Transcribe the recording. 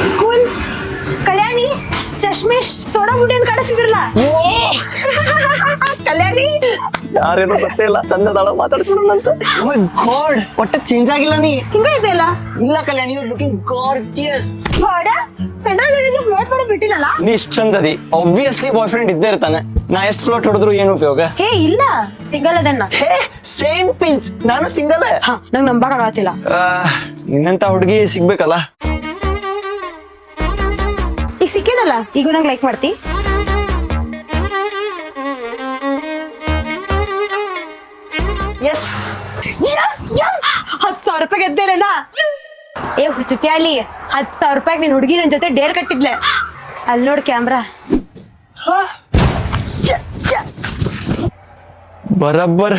school ಕಲ್ಯಾಣಿ ಚಶ್ಮೇಶ್ soda ಬುಡ್ಡಿ ಅಂತ ಕಾಣಿಸ್ತಿದ್ರಲ್ಲ ಕಲ್ಯಾಣಿ ಯಾರೇನೋ ಗೊತ್ತೇ ಇಲ್ಲ ಚಂದದಾಳ ಮಾತಾಡ್ತಿರೋಣಂತ ಗಾಡ್ ಒಟ್ಟ ಚೇಂಜ್ ಆಗಿಲ್ಲ ನೀ ಹಿಂಗ ಇದೆಯಲ್ಲ ಇಲ್ಲ ಕಲ್ಯಾಣಿ ಯು ಲುಕಿಂಗ್ ಗಾರ್ಜಿಯಸ್ ಬಾಡ ಫ್ಲೋಟ್ ಮಾಡೋದು ಬಿಟ್ಟಿಲ್ಲಲ್ಲ ನೀ ಇಷ್ಟ ಚಂದದಿ ಆಬ್ವಿಯಸ್ಲಿ ಬಾಯ್ ಫ್ರೆಂಡ್ ಇದ್ದೇ ಇರ್ತಾನೆ ನಾ ಎಷ್ಟು ಫ್ಲೋಟ್ ಹೊಡೆದ್ರು ಏನು ಉಪಯೋಗ ಹೇ ಇಲ್ಲ ಸಿಂಗಲ್ ಅದನ್ನ ಹೇ ಸೇಮ್ ಪಿಂಚ್ ನಾನು ಸಿಂಗಲ್ ನಂಗೆ ನಂಬಕ್ ಆಗತ್ತಿಲ್ಲ ನಿನ್ನಂತ ಹುಡುಗಿ ಸಿಗ್ಬೇಕಲ್ಲ ಈಗ ಸಿಕ್ಕೇನಲ್ಲ ಈಗ ನಂಗೆ ಲೈಕ್ ಮಾಡ್ತಿ ಎಸ್ 10,000 ರೂಪಾಯಿ ಗೆದ್ದೇನಾ ಏ ಹುಚ್ಚುಪಿ ಅಲ್ಲಿ 10,000 ರೂಪಾಯಿ ನಿನ್ ಹುಡುಗಿ ನನ್ ಜೊತೆ ಡೇರ್ ಕಟ್ಟಿದ್ಲೆ ಅಲ್ಲಿ ನೋಡ್ ಕ್ಯಾಮ್ರಾ ಬರಬ್ಬರ್